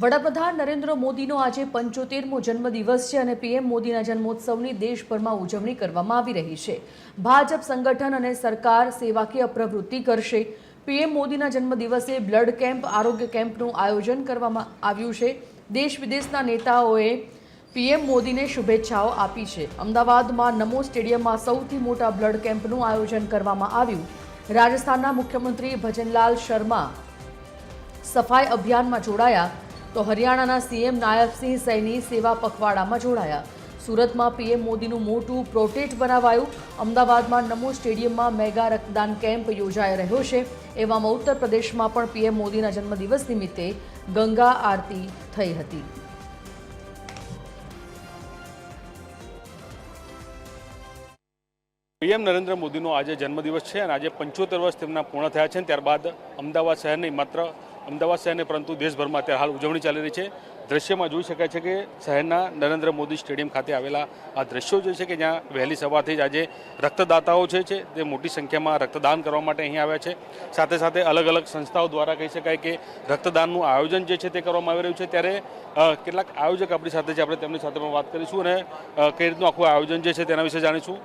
વડાપ્રધાન નરેન્દ્ર મોદીનો આજે 75મો જન્મદિવસ છે અને પીએમ મોદીના જન્મોત્સવની દેશભરમાં ઉજવણી કરવામાં આવી રહી છે। ભાજપ સંગઠન અને સરકાર સેવાકીય પ્રવૃત્તિ કરશે। પીએમ મોદીના જન્મદિવસે બ્લડ કેમ્પ, આરોગ્ય કેમ્પનું આયોજન કરવામાં આવ્યું છે। દેશ વિદેશના નેતાઓએ પીએમ મોદીને શુભેચ્છાઓ આપી છે। અમદાવાદમાં નમો સ્ટેડિયમમાં સૌથી મોટા બ્લડ કેમ્પનું આયોજન કરવામાં આવ્યું। રાજસ્થાનના મુખ્યમંત્રી ભજનલાલ શર્મા સફાઈ અભિયાનમાં જોડાયા તો હરિયાણાના સીએમ નાયબસિંહ સૈની સેવા પખવાડામાં જોડાયા। સુરતમાં પીએમ મોદીનું મોટું પ્રોટેટ બનાવાયું। અમદાવાદમાં નમો સ્ટેડિયમમાં મેગા રક્તદાન કેમ્પ યોજાઈ રહ્યો છે। એવામાં ઉત્તર પ્રદેશમાં પણ પીએમ મોદીના જન્મદિવસ નિમિત્તે ગંગા આરતી થઈ હતી। પીએમ નરેન્દ્ર મોદીનો આજે જન્મદિવસ છે અને આજે 75 વર્ષ તેમના પૂર્ણ થયા છે। ત્યારબાદ અમદાવાદ શહેર નહીં માત્ર અમદાવાદ શહેરને પરંતુ દેશભરમાં અત્યારે હાલ ઉજવણી ચાલી રહી છે। દ્રશ્યમાં જોઈ શકાય છે કે શહેરના નરેન્દ્ર મોદી સ્ટેડિયમ ખાતે આવેલા આ દ્રશ્યો જે છે કે જ્યાં વહેલી સવારથી જ આજે રક્તદાતાઓ છે તે મોટી સંખ્યામાં રક્તદાન કરવા માટે અહીં આવ્યા છે। સાથે સાથે અલગ અલગ સંસ્થાઓ દ્વારા કહી શકાય કે રક્તદાનનું આયોજન જે છે તે કરવામાં આવી રહ્યું છે। ત્યારે કેટલાક આયોજક આપણી સાથે છે, આપણે તેમની સાથે પણ વાત કરીશું અને કઈ રીતનું આખું આયોજન જે છે તેના વિશે જાણીશું।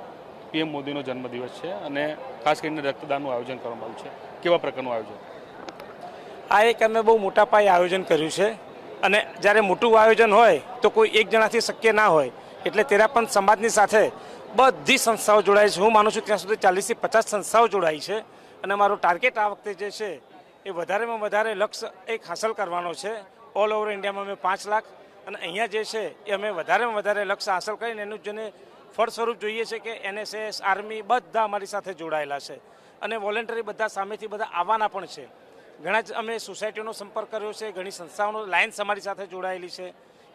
પીએમ મોદીનો જન્મદિવસ છે અને ખાસ કરીને રક્તદાનનું આયોજન કરવામાં આવ્યું છે, કેવા પ્રકારનું આયોજન? આ એક અમે બહુ મોટા પાયે આયોજન કર્યું છે અને જ્યારે મોટું આયોજન હોય તો કોઈ એક જણાથી શક્ય ના હોય, એટલે તેરા પણ સમાજની સાથે બધી સંસ્થાઓ જોડાઈ છે। હું માનું છું ત્યાં સુધી 40 થી 50 સંસ્થાઓ જોડાઈ છે અને મારો ટાર્ગેટ આ વખતે જે છે એ વધારેમાં વધારે લક્ષ્ય એક હાંસલ કરવાનો છે। ઓલ ઓવર ઇન્ડિયામાં અમે 5 લાખ અને અહીંયા જે છે એ અમે વધારેમાં વધારે લક્ષ્ય હાંસલ કરીને એનું જેને ફળ સ્વરૂપ જોઈએ છે કે એનએસએસ, આર્મી બધા અમારી સાથે જોડાયેલા છે અને વોલેન્ટરી બધા સામેથી બધા આવવાના પણ છે। ઘણા જ અમે સોસાયટીનો સંપર્ક કર્યો છે, ઘણી સંસ્થાઓનો લાઇન્સ અમારી સાથે જોડાયેલી છે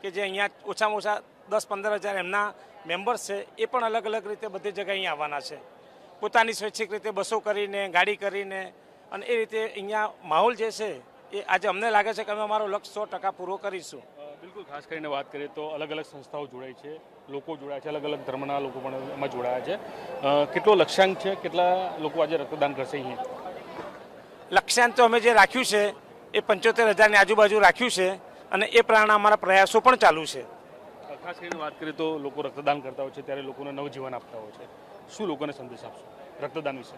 કે જે અહીંયા ઓછામાં ઓછા 10-15 હજાર એમના મેમ્બર્સ છે, એ પણ અલગ અલગ રીતે બધી જગ્યાએ અહીંયા આવવાના છે, પોતાની સ્વૈચ્છિક રીતે બસો કરીને, ગાડી કરીને અને એ રીતે અહીંયા માહોલ જે છે એ આજે અમને લાગે છે કે અમે અમારો લક્ષ્ય 100% પૂરો કરીશું। બિલકુલ, ખાસ કરીને વાત કરીએ તો અલગ અલગ સંસ્થાઓ જોડાઈ છે, લોકો જોડાયા છે, અલગ અલગ ધર્મના લોકો પણ એમાં જોડાયા છે। કેટલો લક્ષ્યાંક છે, કેટલા લોકો આજે રક્તદાન કરશે અહીંયા? લક્ષ્યાંક તો અમે જે રાખ્યું છે એ 75,000ની આજુબાજુ રાખ્યું છે અને એ પ્રમાણે અમારા પ્રયાસો પણ ચાલુ છે। ખાસ કરીને વાત કરીએ તો લોકો રક્તદાન કરતા હોય છે ત્યારે લોકોને નવજીવન આપતા હોય છે, શું લોકોને સંદેશ આપશો રક્તદાન વિશે?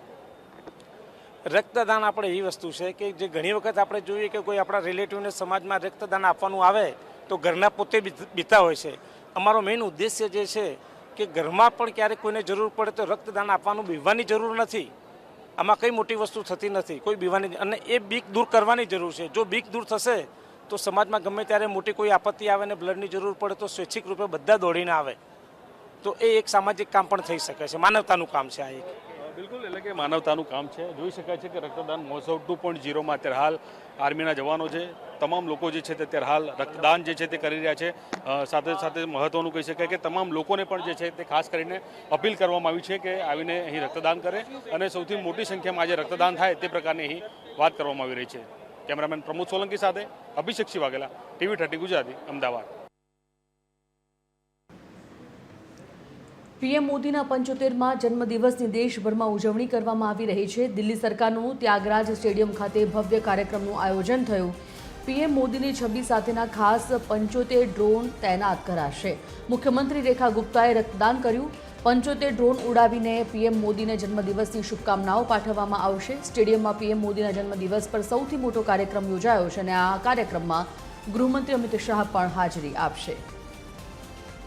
રક્તદાન આપણે એવી વસ્તુ છે કે જે ઘણી વખત આપણે જોઈએ કે કોઈ આપણા રિલેટિવને સમાજમાં રક્તદાન આપવાનું આવે તો ઘરના પોતે બીતા હોય છે। અમારો મેઇન ઉદ્દેશ્ય જે છે કે ઘરમાં પણ ક્યારેક કોઈને જરૂર પડે તો રક્તદાન આપવાનું બીવાની જરૂર નથી। આમાં કઈ મોટી વસ્તુ થતી નથી, કોઈ બીવાની, અને એ બીક દૂર કરવાની જરૂર છે। જો બીક દૂર થશે તો સમાજમાં ગમે ત્યારે મોટી કોઈ આપત્તિ આવે ને બ્લડની જરૂર પડે તો સ્વૈચ્છિક રૂપે બધા દોડીને આવે, તો એ એક સામાજિક કામ પણ થઈ શકે છે, માનવતાનું કામ છે આ એક। બિલકુલ, એટલે કે માનવતાનું કામ છે। જોઈ શકાય છે કે રક્તદાન મહોત્સવ 2.0માં અત્યારે હાલ આર્મીના જવાનો છે, તમામ લોકો જે છે તે અત્યારે હાલ રક્તદાન જે છે તે કરી રહ્યા છે। સાથે સાથે મહત્વનું કહી શકાય કે તમામ લોકોને પણ જે છે તે ખાસ કરીને અપીલ કરવામાં આવી છે કે આવીને અહીં રક્તદાન કરે અને સૌથી મોટી સંખ્યામાં આજે રક્તદાન થાય તે પ્રકારની અહીં વાત કરવામાં આવી રહી છે। કેમેરામેન પ્રમોદ સોલંકી સાથે અભિષેક વાઘેલા, TV30 ગુજરાતી, અમદાવાદ। પીએમ મોદીના 75મા જન્મદિવસની દેશભરમાં ઉજવણી કરવામાં આવી રહી છે। દિલ્હી સરકારનું ત્યાગરાજ સ્ટેડિયમ ખાતે ભવ્ય કાર્યક્રમનું આયોજન થયું। પીએમ મોદીની છબી સાથેના ખાસ 75 ડ્રોન તૈનાત કરાશે। મુખ્યમંત્રી રેખા ગુપ્તાએ રક્તદાન કર્યું। 75 ડ્રોન ઉડાવીને પીએમ મોદીને જન્મદિવસની શુભકામનાઓ પાઠવવામાં આવશે। સ્ટેડિયમમાં પીએમ મોદીના જન્મદિવસ પર સૌથી મોટો કાર્યક્રમ યોજાયો છે અને આ કાર્યક્રમમાં ગૃહમંત્રી અમિત શાહ પણ હાજરી આપશે।